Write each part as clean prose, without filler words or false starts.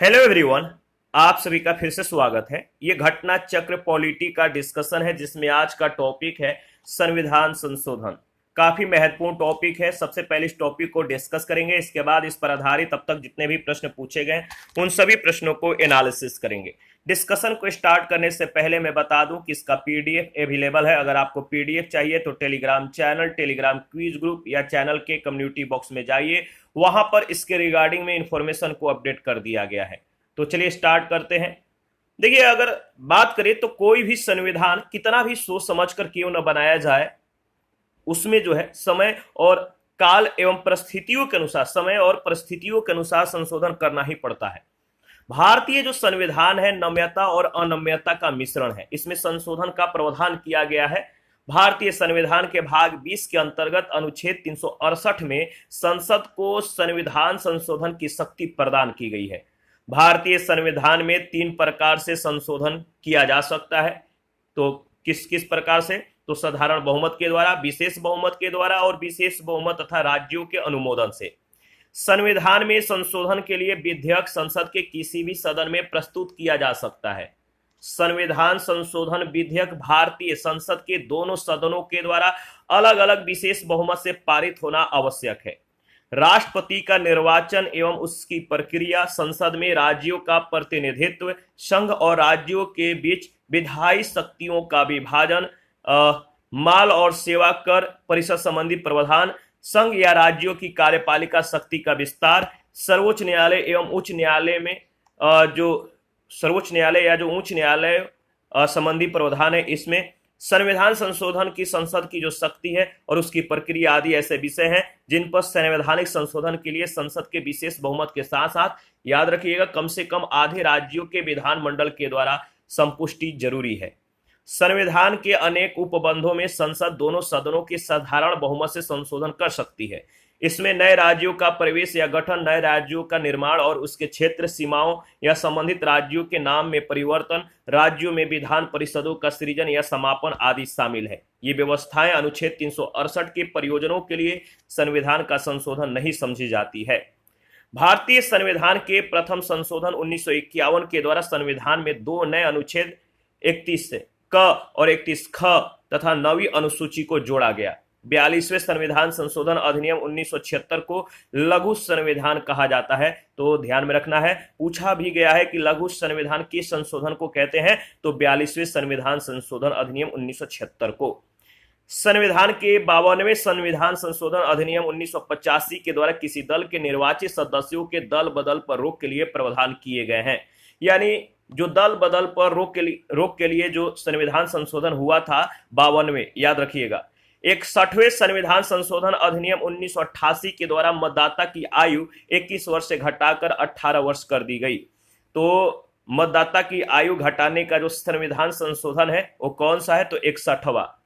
Hello everyone. आप सभी का फिर से स्वागत है। ये घटना चक्र पॉलिटी का डिस्कशन है जिसमें आज का टॉपिक है संविधान संशोधन। काफी महत्वपूर्ण टॉपिक है। सबसे पहले इस टॉपिक को डिस्कस करेंगे, इसके बाद इस पर आधारित अब तक जितने भी प्रश्न पूछे गए उन सभी प्रश्नों को एनालिसिस करेंगे। डिस्कशन को स्टार्ट करने से पहले मैं बता दूं कि इसका पीडीएफ अवेलेबल है। अगर आपको पीडीएफ चाहिए तो Telegram channel, Telegram quiz group या चैनल के कम्युनिटी बॉक्स में जाइए, वहां पर इसके रिगार्डिंग में इंफॉर्मेशन को अपडेट कर दिया गया है। तो चलिए स्टार्ट करते हैं। देखिए, अगर बात करें तो कोई भी संविधान कितना भी सोच समझ कर क्यों न बनाया जाए, उसमें जो है समय और काल एवं परिस्थितियों के अनुसार, समय और परिस्थितियों के अनुसार संशोधन करना ही पड़ता है। भारतीय जो संविधान है नम्यता और अनम्यता का मिश्रण है। इसमें संशोधन का प्रावधान किया गया है। भारतीय संविधान के भाग 20 के अंतर्गत अनुच्छेद 368 में संसद को संविधान संशोधन की शक्ति प्रदान की गई है। भारतीय संविधान में 3 प्रकार से संशोधन किया जा सकता है। तो किस किस प्रकार से? तो साधारण बहुमत के द्वारा, विशेष बहुमत के द्वारा और विशेष बहुमत तथा राज्यों के अनुमोदन से। संविधान में संशोधन के लिए विधेयक संसद के किसी भी सदन में प्रस्तुत किया जा सकता है। संविधान संशोधन विधेयक भारतीय संसद के दोनों सदनों के द्वारा अलग अलग विशेष बहुमत से पारित होना आवश्यक है। राष्ट्रपति का निर्वाचन एवं उसकी प्रक्रिया, संसद में राज्यों का प्रतिनिधित्व, संघ और राज्यों के बीच विधायी शक्तियों का विभाजन, माल और सेवा कर परिषद संबंधी प्रावधान, संघ या राज्यों की कार्यपालिका शक्ति का विस्तार, सर्वोच्च न्यायालय एवं उच्च न्यायालय में जो सर्वोच्च न्यायालय या जो उच्च न्यायालय संबंधी प्रावधान है, इसमें संविधान संशोधन की संसद की जो शक्ति है और उसकी प्रक्रिया आदि ऐसे विषय हैं जिन पर संवैधानिक संशोधन के लिए संसद के विशेष बहुमत के साथ साथ, याद रखिएगा, कम से कम आधे राज्यों के विधानमंडल के द्वारा संपुष्टि जरूरी है। संविधान के अनेक उपबंधों में संसद दोनों सदनों के साधारण बहुमत से संशोधन कर सकती है। इसमें नए राज्यों का प्रवेश या गठन, नए राज्यों का निर्माण और उसके क्षेत्र सीमाओं या संबंधित राज्यों के नाम में परिवर्तन, राज्यों में विधान परिषदों का सृजन या समापन आदि शामिल है। ये व्यवस्थाएं अनुच्छेद 368 के प्रयोजनों के लिए संविधान का संशोधन नहीं समझी जाती है। भारतीय संविधान के प्रथम संशोधन 1951 के द्वारा संविधान में 2 नए अनुच्छेद 31 क और 31 ख तथा 9वीं अनुसूची को जोड़ा गया। 42वें संविधान संशोधन अधिनियम 1976 को लघु संविधान कहा जाता है। तो ध्यान में रखना है, पूछा भी गया है कि लघु संविधान किस संशोधन को कहते हैं, तो 42वें संविधान संशोधन अधिनियम 1976 को। संविधान के 52वें संविधान संशोधन अधिनियम 1985 के द्वारा किसी दल के निर्वाचित सदस्यों के दल बदल पर रोक के लिए प्रावधान किए गए हैं। यानी जो दल बदल पर रोक के लिए जो संविधान संशोधन हुआ था 52वें, याद रखिएगा। 61वें संविधान संशोधन अधिनियम 1988 के द्वारा मतदाता की आयु 21 वर्ष से घटाकर 18 वर्ष कर दी गई। तो मतदाता की आयु घटाने का जो संविधान संशोधन है वो कौन सा है, तो 61वां।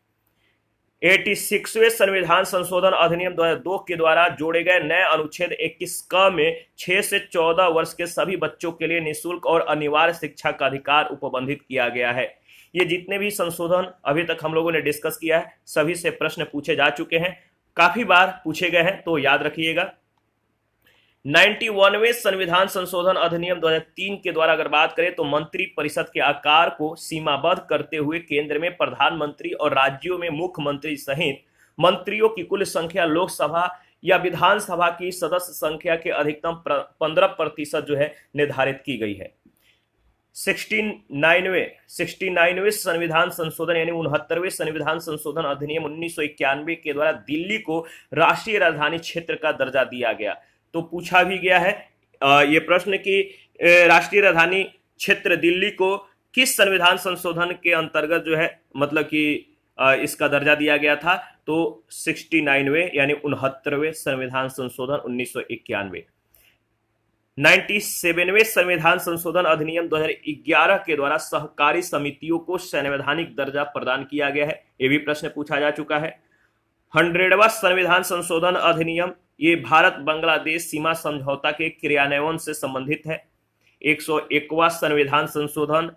86वें संविधान संशोधन अधिनियम 2002 के द्वारा जोड़े गए नए अनुच्छेद 21 क में 6 से 14 वर्ष के सभी बच्चों के लिए निःशुल्क और अनिवार्य शिक्षा का अधिकार उपबंधित किया गया है। ये जितने भी संशोधन अभी तक हम लोगों ने डिस्कस किया है, सभी से प्रश्न पूछे जा चुके हैं, काफी बार पूछे गए हैं, तो याद रखिएगा। 91वें संविधान संशोधन अधिनियम 2003 के द्वारा अगर बात करें तो मंत्री परिषद के आकार को सीमाबद्ध करते हुए केंद्र में प्रधानमंत्री और राज्यों में मुख्यमंत्री सहित मंत्रियों की कुल संख्या लोकसभा या विधानसभा की सदस्य संख्या के अधिकतम 15% जो है निर्धारित की गई है। 69वें संविधान संशोधन यानी 69वें संविधान संशोधन अधिनियम 1991 के द्वारा दिल्ली को राष्ट्रीय राजधानी क्षेत्र का दर्जा दिया गया। तो पूछा भी गया है ये प्रश्न कि राष्ट्रीय राजधानी क्षेत्र दिल्ली को किस संविधान संशोधन के अंतर्गत जो है मतलब कि इसका दर्जा दिया गया था, तो 69वें यानी 69वें संविधान संशोधन 1991। 97वें संविधान संशोधन अधिनियम 2011 के द्वारा सहकारी समितियों को संवैधानिक दर्जा प्रदान किया गया है। ये भी प्रश्न पूछा जा चुका है। 100वां संविधान संशोधन अधिनियम ये भारत बांग्लादेश सीमा समझौता के क्रियान्वयन से संबंधित है। 101वां संविधान संशोधन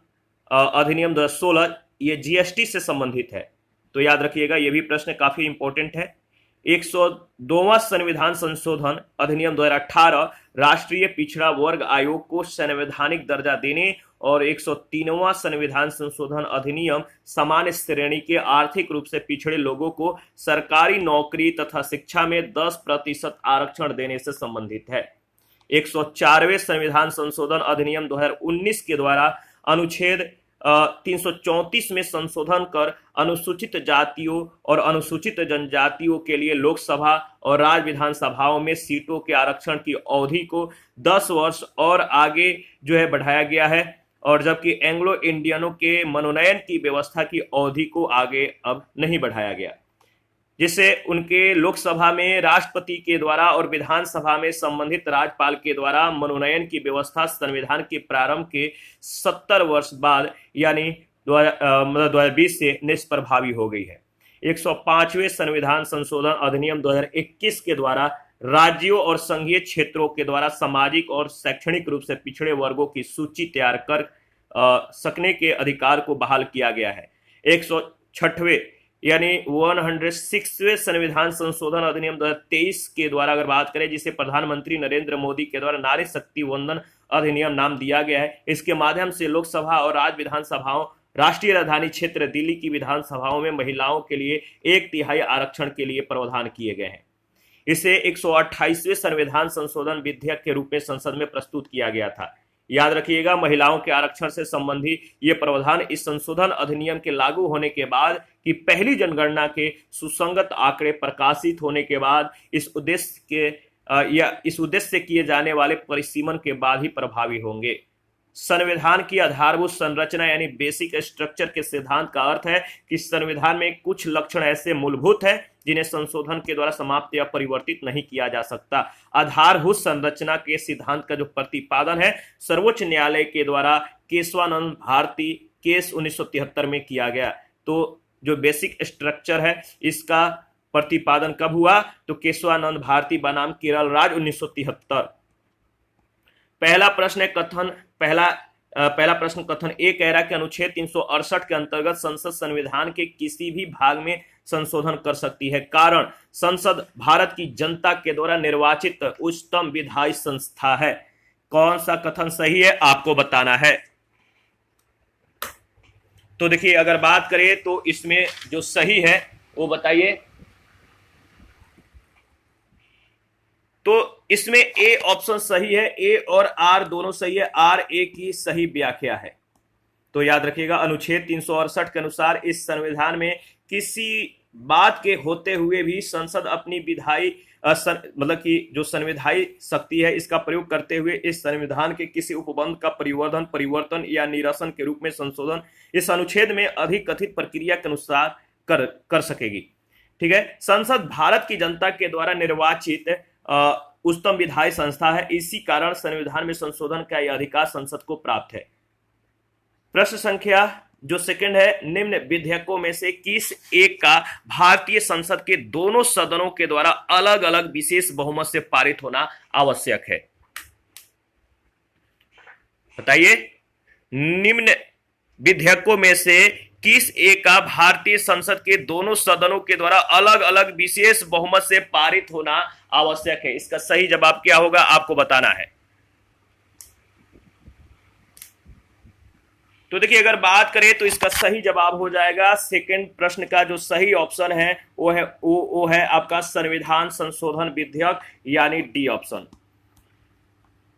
अधिनियम 2016 ये जीएसटी से संबंधित है। तो याद रखिएगा, ये भी प्रश्न काफी इंपॉर्टेंट है। 102वां संविधान संशोधन अधिनियम 2018 राष्ट्रीय पिछड़ा वर्ग आयोग को संवैधानिक दर्जा देने और 103वां संविधान संशोधन अधिनियम सामान्य श्रेणी के आर्थिक रूप से पिछड़े लोगों को सरकारी नौकरी तथा शिक्षा में 10% आरक्षण देने से संबंधित है। 104वें संविधान संशोधन अधिनियम 2019 के द्वारा अनुच्छेद 334 में संशोधन कर अनुसूचित जातियों और अनुसूचित जनजातियों के लिए लोकसभा और राज्य विधानसभाओं में सीटों के आरक्षण की अवधि को 10 वर्ष और आगे बढ़ाया गया है, और जबकि एंग्लो इंडियनों के मनोनयन की व्यवस्था की अवधि को आगे अब नहीं बढ़ाया गया, जिससे उनके लोकसभा में राष्ट्रपति के द्वारा और विधानसभा में संबंधित राज्यपाल के द्वारा मनोनयन की व्यवस्था संविधान के प्रारंभ के 70 वर्ष बाद यानी 2020 से निष्प्रभावी हो गई है। 105वें संविधान संशोधन अधिनियम 2021 के द्वारा राज्यों और संघीय क्षेत्रों के द्वारा सामाजिक और शैक्षणिक रूप से पिछड़े वर्गों की सूची तैयार कर सकने के अधिकार को बहाल किया गया है। 106वें यानी 106वें संविधान संशोधन अधिनियम 2023 के द्वारा अगर बात करें, जिसे प्रधानमंत्री नरेंद्र मोदी के द्वारा नारी शक्ति वंदन अधिनियम नाम दिया गया है, इसके माध्यम से लोकसभा और राज्य विधानसभाओं, राष्ट्रीय राजधानी क्षेत्र दिल्ली की विधानसभाओं में महिलाओं के लिए 1/3 आरक्षण के लिए प्रावधान किए गए हैं। इसे 128वें संविधान संशोधन विधेयक के रूप में संसद में प्रस्तुत किया गया था। याद रखिएगा, महिलाओं के आरक्षण से संबंधी ये प्रावधान इस संशोधन अधिनियम के लागू होने के बाद की पहली जनगणना के सुसंगत आंकड़े प्रकाशित होने के बाद इस उद्देश्य से किए जाने वाले परिसीमन के बाद ही प्रभावी होंगे। संविधान की आधारभूत संरचना यानी बेसिक स्ट्रक्चर के सिद्धांत का अर्थ है कि संविधान में कुछ लक्षण ऐसे मूलभूत हैं जिन्हें संशोधन के द्वारा समाप्त या परिवर्तित नहीं किया जा सकता। आधारभूत संरचना के सिद्धांत का जो प्रतिपादन है सर्वोच्च न्यायालय के द्वारा केशवानंद भारती केस 1973 में किया गया। तो जो बेसिक स्ट्रक्चर है इसका प्रतिपादन कब हुआ? तो केशवानंद भारती बनाम केरल राज्य 1973। पहला प्रश्न कथन ए कह रहा है कि अनुच्छेद 368 के अंतर्गत संसद संविधान के किसी भी भाग में संशोधन कर सकती है। कारण, संसद भारत की जनता के द्वारा निर्वाचित उच्चतम विधायी संस्था है। कौन सा कथन सही है आपको बताना है। तो देखिए, अगर बात करें तो इसमें जो सही है वो बताइए। तो इसमें ए ऑप्शन सही है, ए और आर दोनों सही है। आर ए की सही व्याख्या है। तो याद रखिएगा, अनुच्छेद 368 के अनुसार इस संविधान में किसी बात के होते हुए भी संसद अपनी विधायी मतलब कि जो संविधायी शक्ति है इसका प्रयोग करते हुए इस संविधान के किसी उपबंध का परिवर्तन या निरसन के रूप में संशोधन इस अनुच्छेद में अधिकथित प्रक्रिया के अनुसार कर सकेगी। ठीक है। संसद भारत की जनता के द्वारा निर्वाचित उच्चतम विधायी संस्था है। इसी कारण संविधान में संशोधन का यह अधिकार संसद को प्राप्त है। प्रश्न संख्या जो सेकंड है, निम्न विधेयकों में से किस एक का भारतीय संसद के दोनों सदनों के द्वारा अलग अलग विशेष बहुमत से पारित होना आवश्यक है? बताइए, निम्न विधेयकों में से किस एक का भारतीय संसद के दोनों सदनों के द्वारा अलग अलग विशेष बहुमत से पारित होना आवश्यक है? इसका सही जवाब क्या होगा आपको बताना है। तो देखिए, अगर बात करें तो इसका सही जवाब हो जाएगा सेकंड प्रश्न का जो सही ऑप्शन है वो है आपका संविधान संशोधन विधेयक यानी डी ऑप्शन।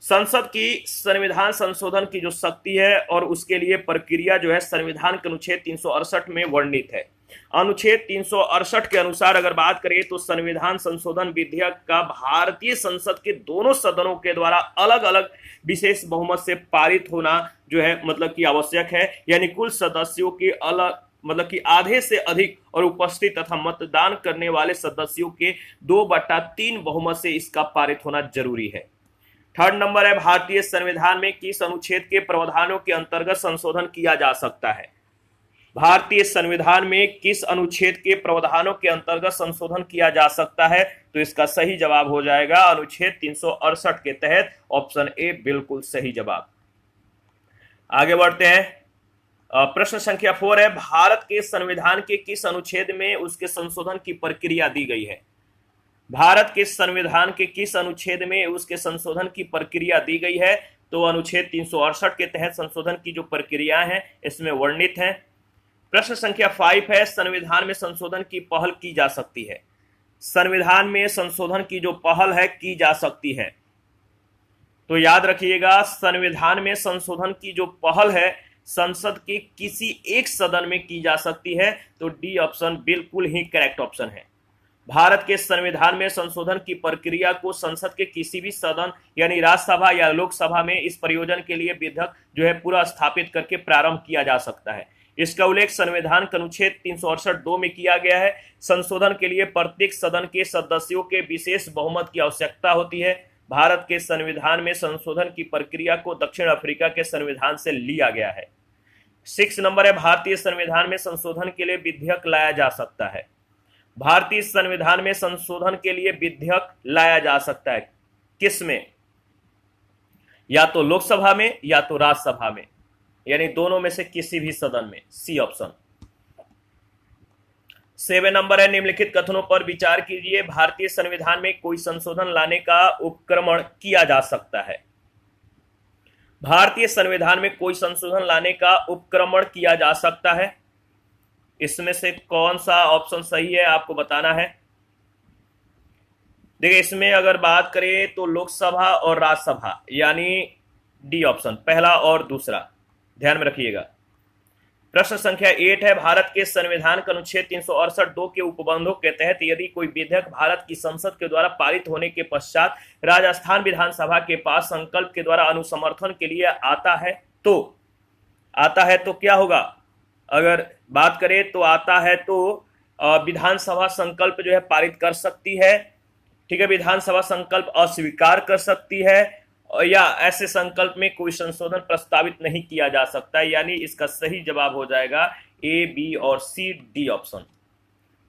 संसद की संविधान संशोधन की जो शक्ति है और उसके लिए प्रक्रिया जो है संविधान के अनुच्छेद 368 में वर्णित है। अनुच्छेद 368 के अनुसार अगर बात करें तो संविधान संशोधन विधेयक का भारतीय संसद के दोनों सदनों के द्वारा अलग अलग विशेष बहुमत से पारित होना जो है मतलब कि आवश्यक है। यानी कुल सदस्यों के अलग मतलब कि आधे से अधिक और उपस्थित तथा मतदान करने वाले सदस्यों के 2/3 बहुमत से इसका पारित होना जरूरी है। थर्ड नंबर है, भारतीय संविधान में किस अनुच्छेद के प्रावधानों के अंतर्गत संशोधन किया जा सकता है? भारतीय संविधान में किस अनुच्छेद के प्रावधानों के अंतर्गत संशोधन किया जा सकता है? तो इसका सही जवाब हो जाएगा अनुच्छेद 368 के तहत ऑप्शन ए बिल्कुल सही जवाब। आगे बढ़ते हैं। प्रश्न संख्या 4 है, भारत के संविधान के किस अनुच्छेद में उसके संशोधन की प्रक्रिया दी गई है? भारत के संविधान के किस अनुच्छेद में उसके संशोधन की प्रक्रिया दी गई है? तो अनुच्छेद 368 के तहत संशोधन की जो प्रक्रिया है इसमें वर्णित है। प्रश्न संख्या 5 है, संविधान में संशोधन की पहल की जा सकती है। संविधान में संशोधन की जो पहल है की जा सकती है, तो याद रखिएगा संविधान में संशोधन की जो पहल है संसद के किसी एक सदन में की जा सकती है। तो डी ऑप्शन बिल्कुल ही करेक्ट ऑप्शन है। भारत के संविधान में संशोधन की प्रक्रिया को संसद के किसी भी सदन यानी राज्यसभा या लोकसभा में इस प्रयोजन के लिए विधेयक जो है पूरा स्थापित करके प्रारंभ किया जा सकता है। इसका उल्लेख संविधान के अनुच्छेद 368(2) में किया गया है। संशोधन के लिए प्रत्येक सदन के सदस्यों के विशेष बहुमत की आवश्यकता होती है। भारत के संविधान में संशोधन की प्रक्रिया को दक्षिण अफ्रीका के संविधान से लिया गया है। 6 नंबर है, भारतीय संविधान में संशोधन के लिए विधेयक लाया जा सकता है। भारतीय संविधान में संशोधन के लिए विधेयक लाया जा सकता है किसमें? या तो लोकसभा में या तो राज्यसभा में, यानी दोनों में से किसी भी सदन में। C option. 7 नंबर है, निम्नलिखित कथनों पर विचार कीजिए। भारतीय संविधान में कोई संशोधन लाने का उपक्रमण किया जा सकता है। भारतीय संविधान में कोई संशोधन लाने का उपक्रमण किया जा सकता है। इसमें से कौन सा ऑप्शन सही है आपको बताना है। देखिए इसमें अगर बात करें तो लोकसभा और राज्यसभा, यानी डी ऑप्शन, पहला और दूसरा, ध्यान में रखिएगा। प्रश्न संख्या 8 है, भारत के संविधान के अनुच्छेद 368(2) के उपबंधों के तहत यदि कोई विधेयक भारत की संसद के द्वारा पारित होने के पश्चात राजस्थान विधानसभा के पास संकल्प के द्वारा अनुसमर्थन के लिए आता है तो क्या होगा? अगर बात करें तो आता है तो विधानसभा संकल्प जो है पारित कर सकती है, ठीक है। विधानसभा संकल्प अस्वीकार कर सकती है, या ऐसे संकल्प में कोई संशोधन प्रस्तावित नहीं किया जा सकता, यानी इसका सही जवाब हो जाएगा ए, बी और सी, डी ऑप्शन।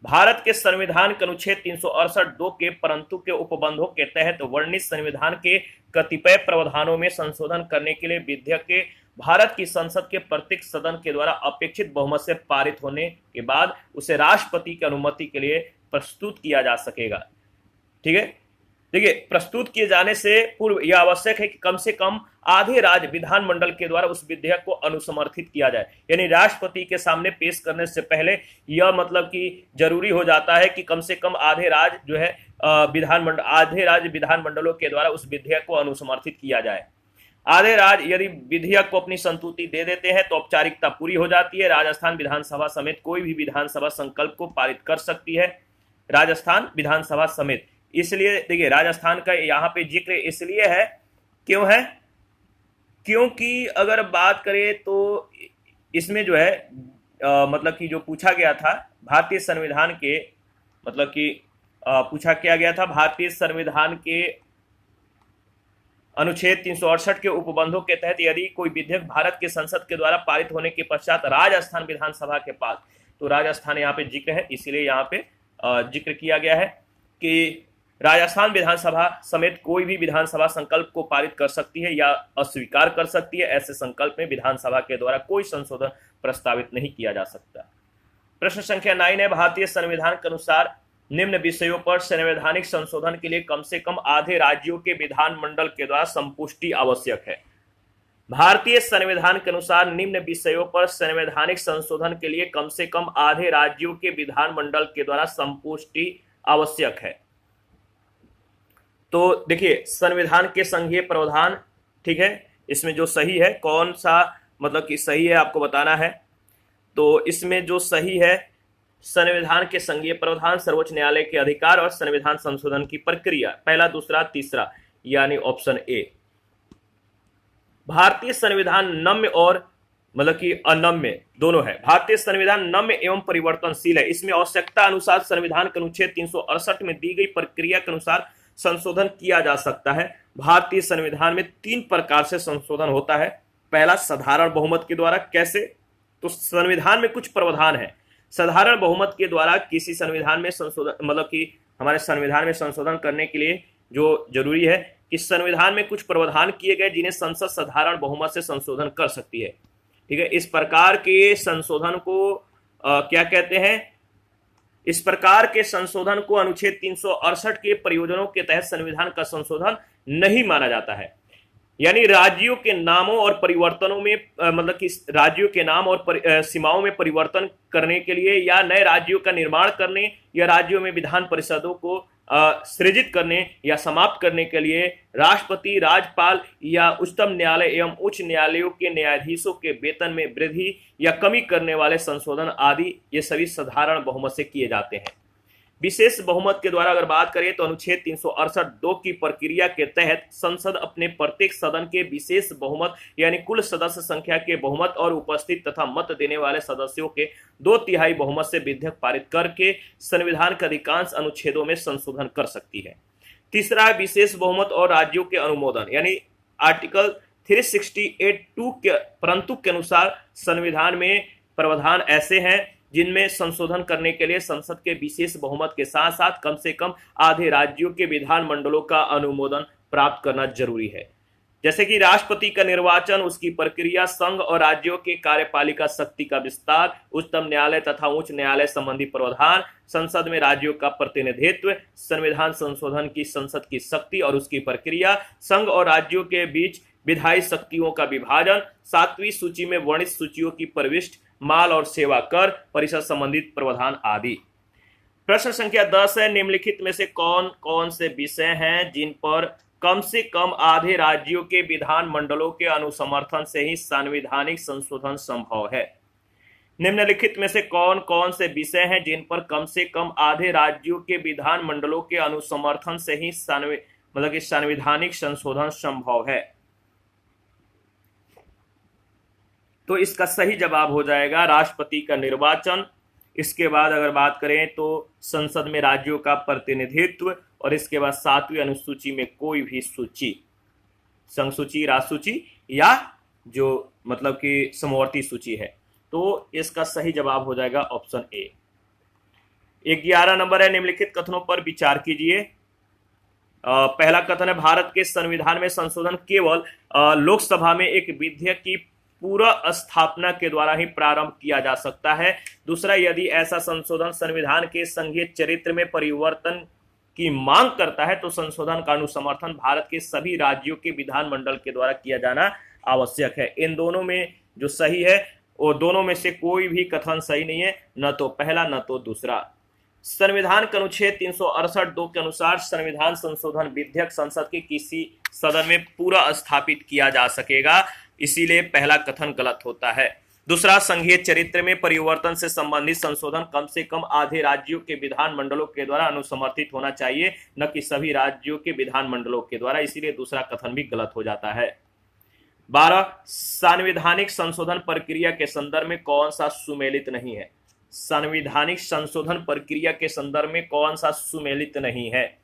भारत के संविधान के अनुच्छेद 368(2) के परंतु के उपबंधों के तहत वर्णित संविधान के कतिपय प्रावधानों में संशोधन करने के लिए विधेयक के भारत की संसद के प्रत्येक सदन के द्वारा अपेक्षित बहुमत से पारित होने के बाद उसे राष्ट्रपति की अनुमति के लिए प्रस्तुत किया जा सकेगा, ठीक है। देखिए प्रस्तुत किए जाने से पूर्व यह आवश्यक है कि कम से कम आधे राज्य विधानमंडल के द्वारा उस विधेयक को अनुसमर्थित किया जाए, यानी राष्ट्रपति के सामने पेश करने से पहले यह मतलब कि जरूरी हो जाता है कि कम से कम आधे राज्य जो है आधे राज्य विधानमंडलों के द्वारा उस विधेयक को अनुसमर्थित किया जाए। आधे राज्य यदि विधेयक को अपनी संतुति दे देते हैं तो औपचारिकता पूरी हो जाती है। राजस्थान विधानसभा समेत कोई भी विधानसभा संकल्प को पारित कर सकती है, राजस्थान विधानसभा समेत। इसलिए देखिए राजस्थान का यहाँ पे जिक्र इसलिए है, क्यों है? क्योंकि अगर बात करें तो इसमें जो है मतलब कि जो पूछा गया था भारतीय संविधान के मतलब कि पूछा किया गया था भारतीय संविधान के अनुच्छेद 368 के उपबंधों के तहत यदि कोई विधेयक भारत के संसद के द्वारा पारित होने के पश्चात राजस्थान विधानसभा के पास, तो राजस्थान यहाँ पे जिक्र है, इसलिए यहाँ पे जिक्र किया गया है कि राजस्थान विधानसभा समेत कोई भी विधानसभा संकल्प को पारित कर सकती है या अस्वीकार कर सकती है। ऐसे संकल्प में विधानसभा के द्वारा कोई संशोधन प्रस्तावित नहीं किया जा सकता। प्रश्न संख्या 9 है, भारतीय संविधान के अनुसार निम्न विषयों पर संवैधानिक संशोधन के लिए कम से कम आधे राज्यों के विधानमंडल के द्वारा संपुष्टि आवश्यक है। भारतीय संविधान के अनुसार निम्न विषयों पर संवैधानिक संशोधन के लिए कम से कम आधे राज्यों के विधानमंडल के द्वारा संपुष्टि आवश्यक है। तो देखिए संविधान के संघीय प्रावधान, ठीक है, इसमें जो सही है कौन सा मतलब कि सही है आपको बताना है। तो इसमें जो सही है संविधान के संघीय प्रावधान, सर्वोच्च न्यायालय के अधिकार और संविधान संशोधन की प्रक्रिया, पहला दूसरा तीसरा, यानी ऑप्शन ए। भारतीय संविधान नम्य और मतलब कि अनम्य दोनों है। भारतीय संविधान नम्य एवं परिवर्तनशील है। इसमें आवश्यकता अनुसार संविधान के अनुच्छेद 368 में दी गई प्रक्रिया के अनुसार संशोधन किया जा सकता है। भारतीय संविधान में 3 प्रकार से संशोधन होता है। पहला साधारण बहुमत के द्वारा। कैसे? तो संविधान में कुछ प्रावधान है, साधारण बहुमत के द्वारा किसी संविधान में संशोधन मतलब कि हमारे संविधान में संशोधन करने के लिए जो जरूरी है कि संविधान में कुछ प्रावधान किए गए जिन्हें संसद साधारण बहुमत से संशोधन कर सकती है, ठीक है। इस प्रकार के संशोधन को क्या कहते हैं? इस प्रकार के संशोधन को अनुच्छेद 368 के प्रयोजनों के तहत संविधान का संशोधन नहीं माना जाता है। यानी राज्यों के नामों और परिवर्तनों में मतलब कि राज्यों के नाम और सीमाओं में परिवर्तन करने के लिए या नए राज्यों का निर्माण करने या राज्यों में विधान परिषदों को सृजित करने या समाप्त करने के लिए राष्ट्रपति, राज्यपाल या उच्चतम न्यायालय एवं उच्च न्यायालयों के न्यायाधीशों के वेतन में वृद्धि या कमी करने वाले संशोधन आदि ये सभी साधारण बहुमत से किए जाते हैं। विशेष बहुमत के द्वारा अगर बात करें तो अनुच्छेद 368(2) की प्रक्रिया के तहत संसद अपने प्रत्येक सदन के विशेष बहुमत यानी कुल सदस्य संख्या के बहुमत और उपस्थित तथा मत देने वाले सदस्यों के 2/3 बहुमत से विधेयक पारित करके संविधान के अधिकांश अनुच्छेदों में संशोधन कर सकती है। तीसरा, विशेष बहुमत और राज्यों के अनुमोदन यानी आर्टिकल 368(2) के परंतु के अनुसार संविधान में प्रावधान ऐसे हैं जिनमें संशोधन करने के लिए संसद के विशेष बहुमत के साथ साथ कम से कम आधे राज्यों के विधानमंडलों का अनुमोदन प्राप्त करना जरूरी है। जैसे कि राष्ट्रपति का निर्वाचन, उसकी प्रक्रिया, संघ और राज्यों के कार्यपालिका शक्ति का विस्तार, उच्चतम न्यायालय तथा उच्च न्यायालय संबंधी प्रावधान, संसद में राज्यों का प्रतिनिधित्व, संविधान संशोधन की संसद की शक्ति और उसकी प्रक्रिया, संघ और राज्यों के बीच विधायी शक्तियों का विभाजन, 7वीं सूची में वर्णित सूचियों की प्रविष्टि, माल और सेवा कर परिषद संबंधित प्रावधान आदि। प्रश्न संख्या 10 है, निम्नलिखित में से कौन कौन से विषय हैं जिन पर कम से कम आधे राज्यों के विधान मंडलों के अनुसमर्थन से ही संवैधानिक संशोधन संभव है। निम्नलिखित में से कौन कौन से विषय हैं जिन पर कम से कम आधे राज्यों के विधान मंडलों के अनुसमर्थन से ही संवैधानिक संशोधन संभव है। तो इसका सही जवाब हो जाएगा राष्ट्रपति का निर्वाचन। इसके बाद अगर बात करें तो संसद में राज्यों का प्रतिनिधित्व और इसके बाद 7वीं अनुसूची में कोई भी सूची, संघ सूची, राष्ट्र सूची या जो मतलब कि समवर्ती सूची है। तो इसका सही जवाब हो जाएगा ऑप्शन ए। 11 नंबर है, निम्नलिखित कथनों पर विचार कीजिए। पहला कथन है, भारत के संविधान में संशोधन केवल लोकसभा में एक विधेयक की पूरा स्थापना के द्वारा ही प्रारंभ किया जा सकता है। दूसरा, यदि ऐसा संशोधन संविधान के संघीय चरित्र में परिवर्तन की मांग करता है तो संशोधन का अनुसमर्थन भारत के सभी राज्यों के विधानमंडल के द्वारा किया जाना आवश्यक है। इन दोनों में जो सही है वो दोनों में से कोई भी कथन सही नहीं है, न तो पहला न तो दूसरा। संविधान के अनुच्छेद 368(2) के अनुसार संविधान संशोधन विधेयक संसद के किसी सदन में पूरा स्थापित किया जा सकेगा, इसीलिए पहला कथन गलत होता है। दूसरा, संघीय चरित्र में परिवर्तन से संबंधित संशोधन कम से कम आधे राज्यों के विधानमंडलों के द्वारा अनुसमर्थित होना चाहिए, न कि सभी राज्यों के विधानमंडलों के द्वारा, इसीलिए दूसरा कथन भी गलत हो जाता है। 12, संवैधानिक संशोधन प्रक्रिया के संदर्भ में कौन सा सुमेलित नहीं है। संवैधानिक संशोधन प्रक्रिया के संदर्भ में कौन सा सुमेलित नहीं है।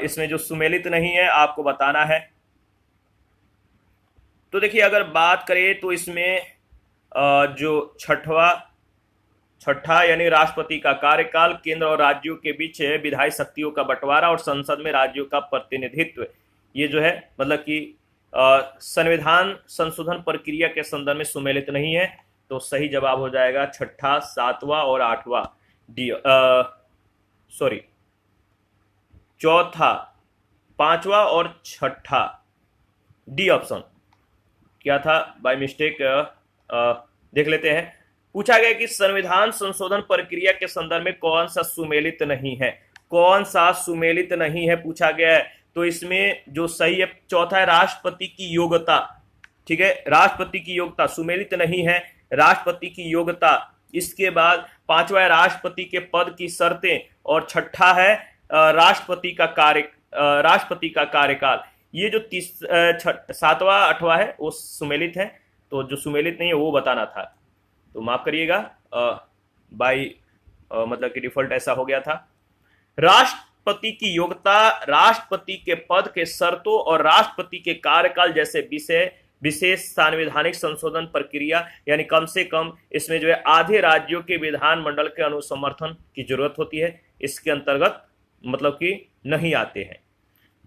इसमें जो सुमेलित नहीं है आपको बताना है। तो देखिए, अगर बात करें तो इसमें जो छठा यानी राष्ट्रपति का कार्यकाल, केंद्र और राज्यों के बीच विधायी शक्तियों का बंटवारा और संसद में राज्यों का प्रतिनिधित्व, ये जो है मतलब कि संविधान संशोधन प्रक्रिया के संदर्भ में सुमेलित नहीं है। तो सही जवाब हो जाएगा 6ठा, 7वां और 8वां डी, चौथा, 5वां और 6ठा डी ऑप्शन क्या था, बाय मिस्टेक देख लेते हैं। पूछा गया कि संविधान संशोधन प्रक्रिया के संदर्भ में कौन सा सुमेलित नहीं है, कौन सा सुमेलित नहीं है पूछा गया है। तो इसमें जो सही है चौथा है, राष्ट्रपति की योग्यता। ठीक है, राष्ट्रपति की योग्यता सुमेलित नहीं है, राष्ट्रपति की योग्यता। इसके बाद 5वां है राष्ट्रपति के पद की शर्तें और 6ठा है राष्ट्रपति का कार्यकाल। ये जो 7वां 8वां है वो सुमेलित है, तो जो सुमेलित नहीं है वो बताना था, तो माफ करिएगा, मतलब कि डिफॉल्ट ऐसा हो गया था। राष्ट्रपति की योग्यता, राष्ट्रपति के पद के शर्तों और राष्ट्रपति के कार्यकाल जैसे विशेष संवैधानिक संशोधन प्रक्रिया यानी कम से कम इसमें जो है आधे राज्यों के विधानमंडल के अनुसमर्थन की जरूरत होती है, इसके अंतर्गत मतलब कि नहीं आते हैं।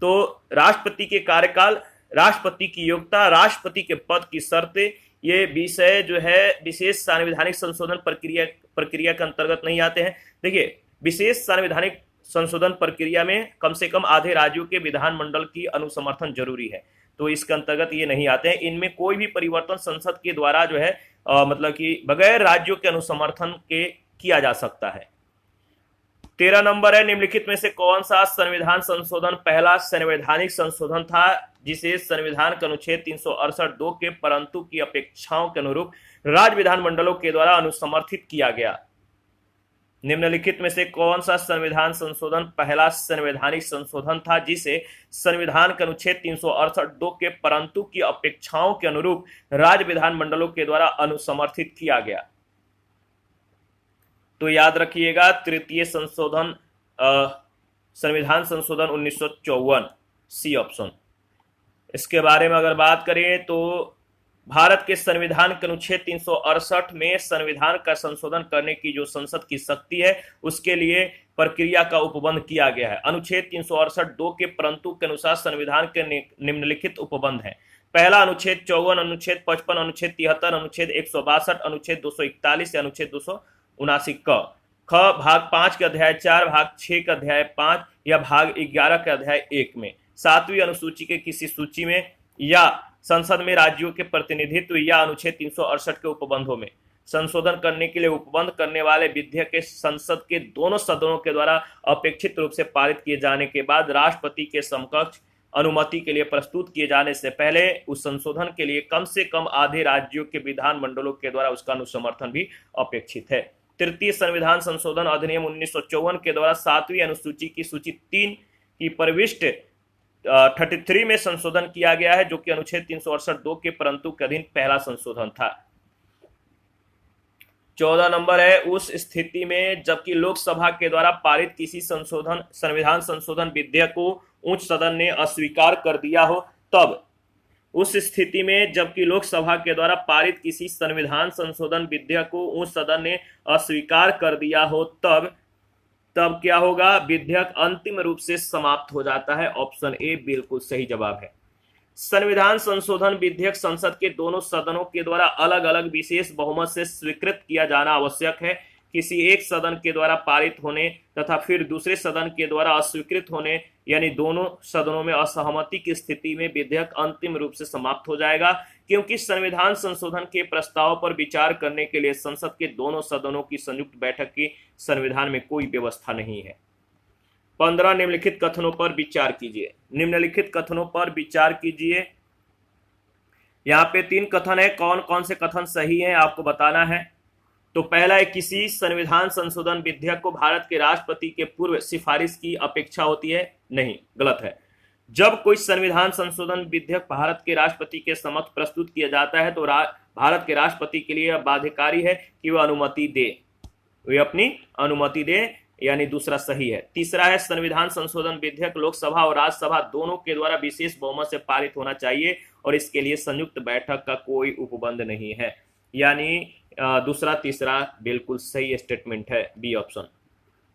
तो राष्ट्रपति के कार्यकाल, राष्ट्रपति की योग्यता, राष्ट्रपति के पद की शर्तें, ये विषय जो है विशेष संवैधानिक संशोधन प्रक्रिया के अंतर्गत नहीं आते हैं। देखिए, विशेष संवैधानिक संशोधन प्रक्रिया में कम से कम आधे राज्यों के विधानमंडल की अनुसमर्थन जरूरी है, तो इसके अंतर्गत ये नहीं आते हैं। इनमें कोई भी परिवर्तन संसद के द्वारा जो है मतलब कि बगैर राज्यों के अनुसमर्थन के किया जा सकता है। 13 नंबर है, निम्नलिखित में से कौन सा संविधान संशोधन पहला संवैधानिक संशोधन था जिसे संविधान के अनुच्छेद 368(2) के परंतु की अपेक्षाओं के अनुरूप राज्य विधानमंडलों के द्वारा अनुसमर्थित किया गया? निम्नलिखित में से कौन सा संविधान संशोधन पहला संवैधानिक संशोधन था जिसे संविधान के अनुच्छेद 368(2) के परंतु की अपेक्षाओं के अनुरूप राज्य विधानमंडलों के द्वारा अनुसमर्थित किया गया? तो याद रखिएगा, तृतीय संशोधन संविधान संशोधन 1954, सी ऑप्शन। इसके बारे में अगर बात करें तो भारत के संविधान के अनुच्छेद 368 में संविधान का संशोधन करने की जो संसद की शक्ति है उसके लिए प्रक्रिया का उपबंध किया गया है। अनुच्छेद 368(2) के परंतु के अनुसार संविधान के निम्नलिखित उपबंध हैं। पहला, अनुच्छेद 54, अनुच्छेद 55, अनुच्छेद 73, अनुच्छेद 162, अनुच्छेद 241 या अनुच्छेद 279 ख भाग 5 के अध्याय 4, भाग 6 के अध्याय 5 या भाग 11 के अध्याय 1 में, 7वीं अनुसूची के किसी सूची में या संसद में राज्यों के प्रतिनिधित्व या अनुच्छेद 368 के उपबंधों में संशोधन करने के लिए उपबंध करने वाले विधेयक के संसद के दोनों सदनों के द्वारा अपेक्षित रूप से पारित किए जाने के बाद राष्ट्रपति के समकक्ष अनुमति के लिए प्रस्तुत किए जाने से पहले उस संशोधन के लिए कम से कम आधे राज्यों के विधानमंडलों के द्वारा उसका अनुसमर्थन भी अपेक्षित है। तृतीय संविधान संशोधन अधिनियम 1954 के द्वारा 7वीं अनुसूची की सूची 3 की प्रविष्ट 33 में संशोधन किया गया है, जो कि अनुच्छेद 368(2) के परंतु के अधीन पहला संशोधन था। 14 नंबर है, उस स्थिति में जबकि लोकसभा के द्वारा पारित किसी संविधान संशोधन विधेयक को उच्च सदन ने अस्वीकार कर दिया हो तब, उस स्थिति में जबकि लोकसभा के द्वारा पारित किसी संविधान संशोधन विधेयक को उच्च सदन ने अस्वीकार कर दिया हो तब क्या होगा? विधेयक अंतिम रूप से समाप्त हो जाता है। ऑप्शन ए बिल्कुल सही जवाब है। संविधान संशोधन विधेयक संसद के दोनों सदनों के द्वारा अलग अलग विशेष बहुमत से स्वीकृत किया जाना आवश्यक है। किसी एक सदन के द्वारा पारित होने तथा फिर दूसरे सदन के द्वारा अस्वीकृत होने यानी दोनों सदनों में असहमति की स्थिति में विधेयक अंतिम रूप से समाप्त हो जाएगा, क्योंकि संविधान संशोधन के प्रस्ताव पर विचार करने के लिए संसद के दोनों सदनों की संयुक्त बैठक की संविधान में कोई व्यवस्था नहीं है। 15, निम्नलिखित कथनों पर विचार कीजिए। निम्नलिखित कथनों पर विचार कीजिए। यहाँ पे 3 कथन है, कौन कौन से कथन सही है आपको बताना है। तो पहला है, किसी संविधान संशोधन विधेयक को भारत के राष्ट्रपति के पूर्व सिफारिश की अपेक्षा होती है? नहीं, गलत है। जब कोई संविधान संशोधन विधेयक भारत के राष्ट्रपति के समक्ष प्रस्तुत किया जाता है तो भारत के राष्ट्रपति के लिए बाध्यकारी है कि वह अनुमति दे, वे अपनी अनुमति दे, यानी दूसरा सही है। तीसरा है, संविधान संशोधन विधेयक लोकसभा और राज्यसभा दोनों के द्वारा विशेष बहुमत से पारित होना चाहिए और इसके लिए संयुक्त बैठक का कोई उपबंध नहीं है, यानी दूसरा तीसरा बिल्कुल सही स्टेटमेंट है, बी ऑप्शन।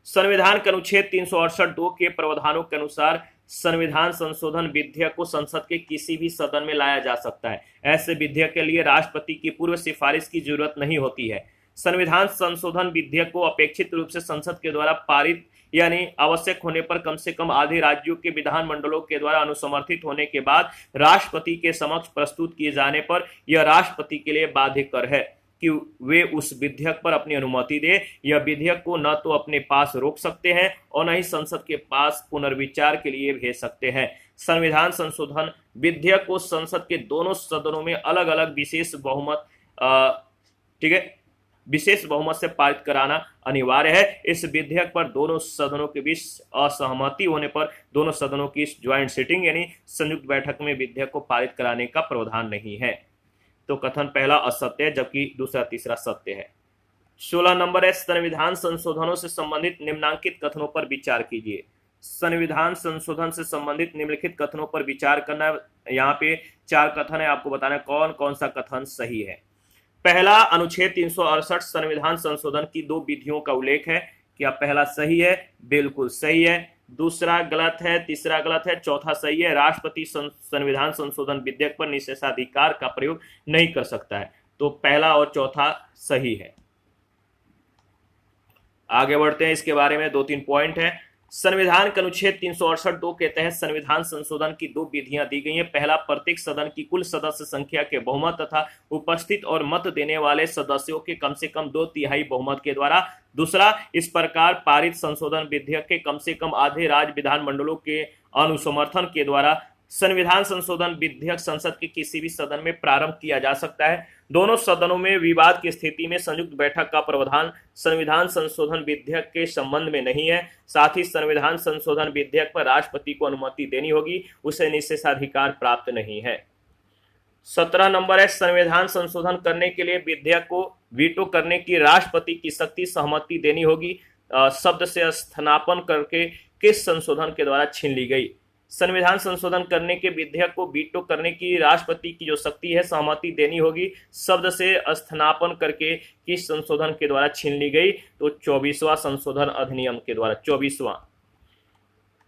संविधान के अनुच्छेद 368(2) के प्रावधानों के अनुसार संविधान संशोधन विधेयक को संसद के किसी भी सदन में लाया जा सकता है। ऐसे विधेयक के लिए राष्ट्रपति की पूर्व सिफारिश की जरूरत नहीं होती है। संविधान संशोधन विधेयक को अपेक्षित रूप से संसद के द्वारा पारित यानी आवश्यक होने पर कम से कम आधे राज्यों के विधानमंडलों के द्वारा अनुसमर्थित होने के बाद राष्ट्रपति के समक्ष प्रस्तुत किए जाने पर यह राष्ट्रपति के लिए बाध्यकर है कि वे उस विधेयक पर अपनी अनुमति दे। यह विधेयक को न तो अपने पास रोक सकते हैं और न ही संसद के पास पुनर्विचार के लिए भेज सकते हैं। संविधान संशोधन विधेयक को संसद के दोनों सदनों में अलग अलग विशेष बहुमत से पारित कराना अनिवार्य है। इस विधेयक पर दोनों सदनों के बीच असहमति होने पर दोनों सदनों की ज्वाइंट सिटिंग यानी संयुक्त बैठक में विधेयक को पारित कराने का प्रावधान नहीं है। तो कथन पहला असत्य है, जबकि दूसरा तीसरा सत्य है। 16 नंबर है, संविधान संशोधनों से संबंधित निम्नलिखित कथनों पर विचार कीजिए। संविधान संशोधन से संबंधित निम्नलिखित कथनों पर विचार करना। यहाँ पे 4 कथन है, आपको बताना है कौन कौन सा कथन सही है। पहला, अनुच्छेद 368 संविधान संशोधन की 2 विधियों का उल्लेख है। क्या पहला सही है? बिल्कुल सही है। दूसरा गलत है, तीसरा गलत है, चौथा सही है। राष्ट्रपति संविधान संशोधन विधेयक पर निषेधाधिकार का प्रयोग नहीं कर सकता है। तो पहला और चौथा सही है। आगे बढ़ते हैं, इसके बारे में 2-3 पॉइंट है। संविधान के अनुच्छेद 368(2) के तहत संविधान संशोधन की 2 विधियां दी गई हैं। पहला, प्रत्येक सदन की कुल सदस्य संख्या के बहुमत तथा उपस्थित और मत देने वाले सदस्यों के कम से कम 2/3 बहुमत के द्वारा। दूसरा, इस प्रकार पारित संशोधन विधेयक के कम से कम आधे राज्य विधानमंडलों के अनुसमर्थन के द्वारा। संविधान संशोधन विधेयक संसद के किसी भी सदन में प्रारंभ किया जा सकता है। दोनों सदनों में विवाद की स्थिति में संयुक्त बैठक का प्रावधान संविधान संशोधन विधेयक के संबंध में नहीं है। साथ ही संविधान संशोधन विधेयक पर राष्ट्रपति को अनुमति देनी होगी, उसे निषेधाधिकार प्राप्त नहीं है। 17 नंबर है, संविधान संशोधन करने के लिए विधेयक को वीटो करने की राष्ट्रपति की सख्ती सहमति देनी होगी। शब्द से स्थानापन्न करके किस संशोधन के द्वारा छीन ली गई। संविधान संशोधन करने के विधेयक को वीटो करने की राष्ट्रपति की जो शक्ति है सहमति देनी होगी, शब्द से स्थानापन्न करके किस संशोधन के द्वारा छीन ली गई। तो 24वां संशोधन अधिनियम के द्वारा। 24वां,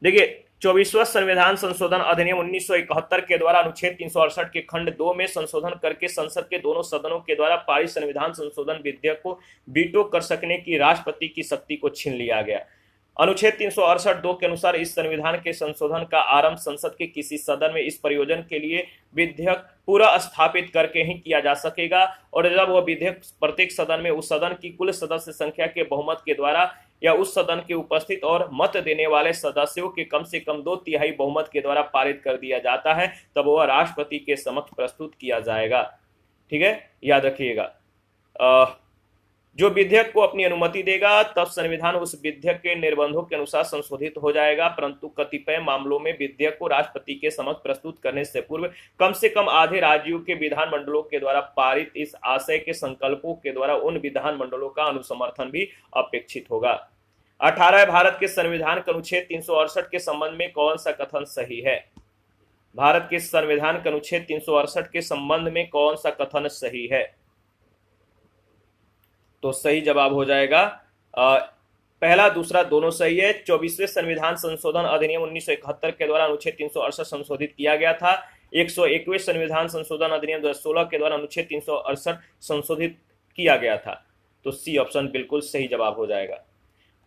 देखिए 24वां संविधान संशोधन अधिनियम 1971 के द्वारा अनुच्छेद 368 के खंड 2 में संशोधन करके संसद के दोनों सदनों के द्वारा पारित संविधान संशोधन विधेयक को वीटो कर सकने की राष्ट्रपति की शक्ति को छीन लिया गया। अनुच्छेद 368(2) के अनुसार इस संविधान के संशोधन का आरंभ संसद के किसी सदन में इस प्रयोजन के लिए विधेयक पूरा स्थापित करके ही किया जा सकेगा, और जब वह विधेयक प्रत्येक सदन में उस सदन की कुल सदस्य संख्या के बहुमत के द्वारा या उस सदन के उपस्थित और मत देने वाले सदस्यों के कम से कम 2/3 बहुमत के द्वारा पारित कर दिया जाता है, तब वह राष्ट्रपति के समक्ष प्रस्तुत किया जाएगा। ठीक है, याद रखिएगा। जो विधेयक को अपनी अनुमति देगा तब संविधान उस विधेयक के निर्बंधों के अनुसार संशोधित हो जाएगा, परंतु कतिपय मामलों में विधेयक को राष्ट्रपति के समक्ष प्रस्तुत करने से पूर्व कम से कम आधे राज्यों के विधानमंडलों के द्वारा पारित इस आशय के संकल्पों के द्वारा उन विधानमंडलों का अनुसमर्थन भी अपेक्षित होगा। 18, भारत के संविधान के अनुच्छेद 368 के संबंध में कौन सा कथन सही है। भारत के संविधान के अनुच्छेद 368 के संबंध में कौन सा कथन सही है। तो सही जवाब हो जाएगा पहला, दूसरा दोनों सही है। 24वें संविधान संशोधन अधिनियम 1971 के द्वारा अनुच्छेद 368 संशोधित किया गया था। 101वें संविधान संशोधन अधिनियम 2016 के द्वारा अनुच्छेद 368 संशोधित किया गया था। तो सी ऑप्शन बिल्कुल सही जवाब हो जाएगा।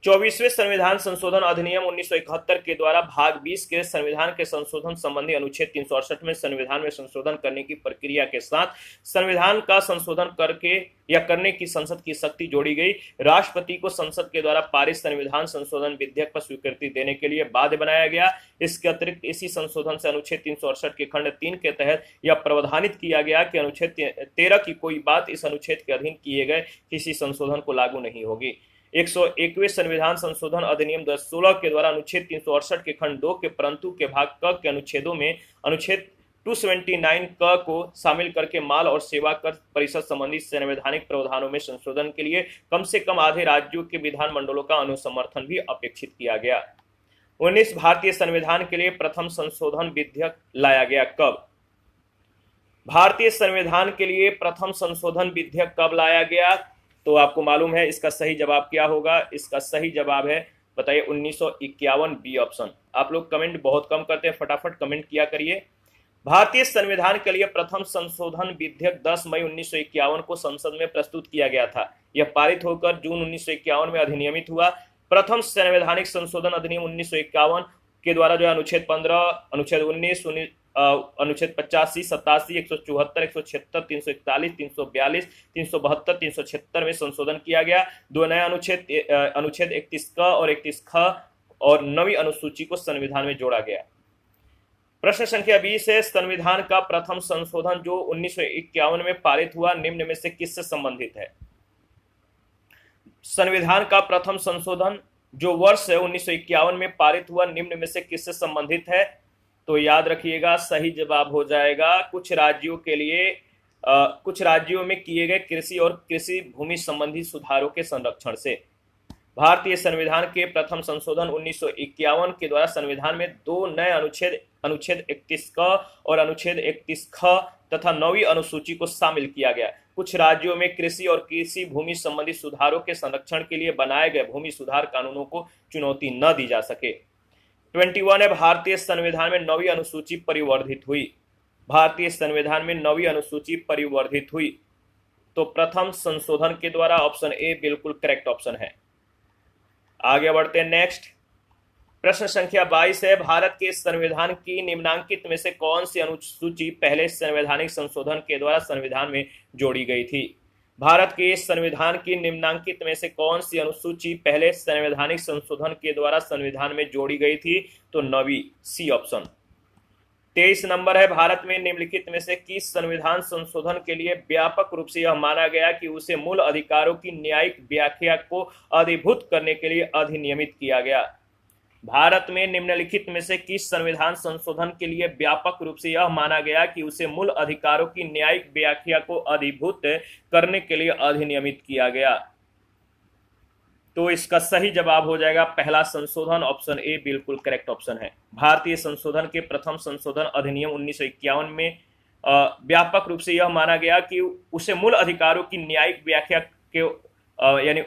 24वें संविधान संशोधन अधिनियम 1971 के द्वारा भाग 20 के संविधान के संशोधन संबंधी अनुच्छेद 368 में संविधान में संशोधन करने की प्रक्रिया के साथ संविधान का संशोधन करके या करने की संसद की शक्ति जोड़ी गई। राष्ट्रपति को संसद के द्वारा पारित संविधान संशोधन विधेयक पर स्वीकृति देने के लिए बाध्य बनाया गया। इसके अतिरिक्त इसी संशोधन से अनुच्छेद 368 के खंड 3 के तहत यह प्रावधानित किया गया कि अनुच्छेद 13 की कोई बात इस अनुच्छेद के अधीन किए गए किसी संशोधन को लागू नहीं होगी। 101वें संविधान संशोधन अधिनियम 2016 के द्वारा अनुच्छेद 368 के खंड 2 के परंतु के भाग क के अनुच्छेदों में अनुच्छेद 279 क को शामिल करके माल और सेवा कर परिषद संबंधी संवैधानिक प्रावधानों में संशोधन के लिए कम से कम आधे राज्यों के विधानमंडलों का अनुसमर्थन भी अपेक्षित किया गया। 19, भारतीय संविधान के लिए प्रथम संशोधन विधेयक लाया गया कब। भारतीय संविधान के लिए प्रथम संशोधन विधेयक कब लाया गया, तो आपको मालूम है इसका सही जवाब क्या होगा। इसका सही जवाब है, बताइए, 1951 बी ऑप्शन। आप लोग कमेंट बहुत कम करते हैं, फटाफट कमेंट किया करिए। भारतीय संविधान के लिए प्रथम संशोधन विधेयक 10 मई 1951 को संसद में प्रस्तुत किया गया था। यह पारित होकर जून 1951 में अधिनियमित हुआ। प्रथम संवैधानिक संशोधन अधिनियम 1951 के द्वारा जो है अनुच्छेद 15, अनुच्छेद 19, अनुच्छेद 85, 87, 174, 176, 341, 342, 372, 376 में संशोधन किया गया। दो नए अनुच्छेद 31 क और 31 ख और 9वीं अनुसूची को संविधान में जोड़ा गया। प्रश्न संख्या 20 है, संविधान का प्रथम संशोधन जो 1951 में पारित हुआ निम्न में से किससे संबंधित है। संविधान का प्रथम संशोधन जो वर्ष 1951 में पारित हुआ निम्न में से किससे संबंधित है, तो याद रखिएगा सही जवाब हो जाएगा कुछ राज्यों के लिए कुछ राज्यों में किए गए कृषि और कृषि भूमि संबंधी सुधारों के संरक्षण से। भारतीय संविधान के प्रथम संशोधन 1951 के द्वारा संविधान में दो नए अनुच्छेद 31 क और अनुच्छेद 31 ख तथा 9वीं अनुसूची को शामिल किया गया। कुछ राज्यों में कृषि और कृषि भूमि संबंधी सुधारों के संरक्षण के लिए बनाए गए भूमि सुधार कानूनों को चुनौती न दी जा सके। 21 है, भारतीय संविधान में 9वीं अनुसूची परिवर्धित हुई। भारतीय संविधान में 9वीं अनुसूची परिवर्धित हुई। तो प्रथम संशोधन के द्वारा, ऑप्शन ए बिल्कुल करेक्ट ऑप्शन है। आगे बढ़ते हैं नेक्स्ट। प्रश्न संख्या 22 है, भारत के संविधान की निम्नांकित में से कौन सी अनुसूची पहले संवैधानिक संशोधन के द्वारा संविधान में जोड़ी गई थी? भारत के संविधान की निम्नांकित में से कौन सी अनुसूची पहले संवैधानिक संशोधन के द्वारा संविधान में जोड़ी गई थी? तो 9वीं, सी ऑप्शन। 23 नंबर है, भारत में निम्नलिखित में से किस संविधान संशोधन के लिए व्यापक रूप से यह माना गया कि उसे मूल अधिकारों की न्यायिक व्याख्या को अधिभूत करने के लिए अधिनियमित किया गया? भारत में निम्नलिखित में से किस संविधान संशोधन के लिए व्यापक रूप से यह माना गया कि उसे मूल अधिकारों की न्यायिक व्याख्या को अधिभूत करने के लिए अधिनियमित किया गया? तो इसका सही जवाब हो जाएगा पहला संशोधन, ऑप्शन ए बिल्कुल करेक्ट ऑप्शन है। भारतीय संशोधन के प्रथम संशोधन अधिनियम 1951 में व्यापक रूप से यह माना गया कि उसे मूल अधिकारों की न्यायिक व्याख्या के यानी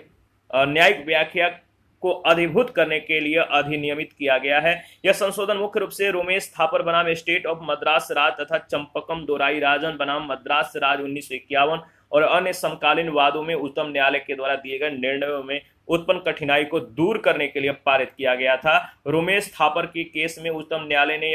न्यायिक व्याख्या को अधिभूत करने के लिए अधिनियमित किया गया है। यह संशोधन मुख्य रूप से रोमेश थापर बनाम स्टेट ऑफ मद्रास राज तथा चंपकम दोराई राजन बनाम मद्रास राज 1951 और अन्य समकालीन वादों में उच्चतम न्यायालय के द्वारा दिए गए निर्णयों में उत्पन्न कठिनाई को दूर करने के लिए पारित किया गया था। रोमेश थापर के केस में उच्चतम न्यायालय ने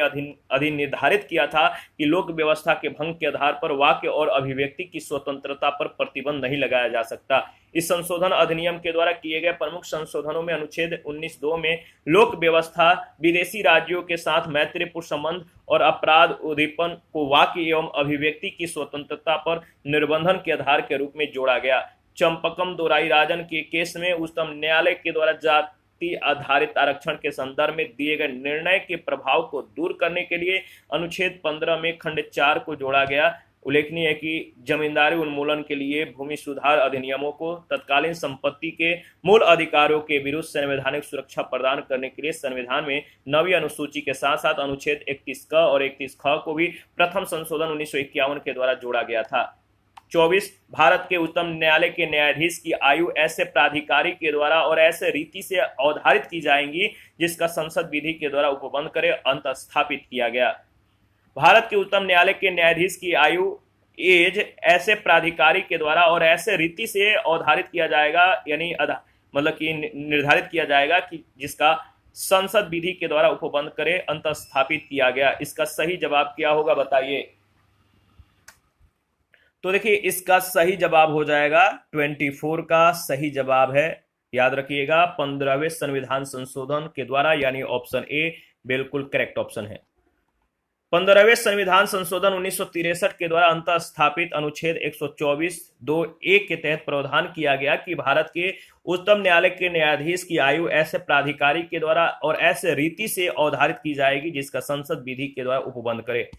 अधिनिर्धारित किया था कि लोक व्यवस्था के भंग के आधार पर वाक्य और अभिव्यक्ति की स्वतंत्रता पर प्रतिबंध नहीं लगाया जा सकता। इस संशोधन अधिनियम के द्वारा किए गए प्रमुख संशोधनों में अनुच्छेद 19(2) में लोक व्यवस्था, विदेशी राज्यों के साथ मैत्रीपूर्ण संबंध और अपराध उद्दीपन को वाक्य एवं अभिव्यक्ति की स्वतंत्रता पर निर्बंधन के आधार के रूप में जोड़ा गया। चंपकम दोराई राजन के केस में उच्चतम न्यायालय के द्वारा जाति आधारित आरक्षण के संदर्भ में दिए गए निर्णय के प्रभाव को दूर करने के लिए अनुच्छेद 15 में खंड 4 को जोड़ा गया। उल्लेखनीय है कि जमींदारी उन्मूलन के लिए भूमि सुधार अधिनियमों को तत्कालीन संपत्ति के मूल अधिकारों के विरुद्ध संवैधानिक सुरक्षा प्रदान करने के लिए संविधान में 9वीं अनुसूची के साथ साथ अनुच्छेद 31 क और 31 ख को भी प्रथम संशोधन 1951 के द्वारा जोड़ा गया था। 24, भारत के उच्चतम न्यायालय के न्यायाधीश की आयु ऐसे प्राधिकारी के द्वारा और ऐसे रीति से अवधारित की जाएगी जिसका संसद विधि के द्वारा उपबंध करे अंत स्थापित किया गया। भारत के उच्चतम न्यायालय के न्यायाधीश की आयु एज ऐसे प्राधिकारी के द्वारा और ऐसे रीति से अवधारित किया जाएगा, यानी मतलब कि निर्धारित किया जाएगा कि जिसका संसद विधि के द्वारा उपबंध करे अंत स्थापित किया गया। इसका सही जवाब क्या होगा बताइए? तो देखिए इसका सही जवाब हो जाएगा 24 का सही जवाब है। याद रखिएगा 15वें संविधान संशोधन के द्वारा, यानी ऑप्शन ए बिल्कुल करेक्ट ऑप्शन है। 15वें संविधान संशोधन 1963 के द्वारा अंत स्थापित अनुच्छेद 124(2)(a) के तहत प्रावधान किया गया कि भारत के उच्चतम न्यायालय के न्यायाधीश की आयु ऐसे प्राधिकारी के द्वारा और ऐसे रीति से अवधारित की जाएगी जिसका संसद विधि के द्वारा उपबंध करे।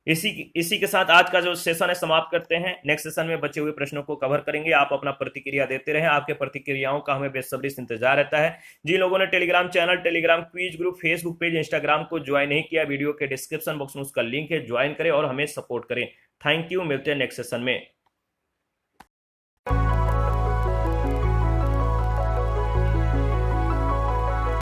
इसी के साथ आज का जो सेशन है समाप्त करते हैं। नेक्स्ट सेशन में बचे हुए प्रश्नों को कवर करेंगे। आप अपना प्रतिक्रिया देते रहें, आपके प्रतिक्रियाओं का हमें बेसब्री से इंतजार रहता है। जिन लोगों ने Telegram channel, Telegram quiz group, Facebook page, Instagram को ज्वाइन नहीं किया, वीडियो के डिस्क्रिप्शन बॉक्स में उसका लिंक है, ज्वाइन करें और हमें सपोर्ट करें। थैंक यू, मिलते हैं नेक्स्ट सेशन में।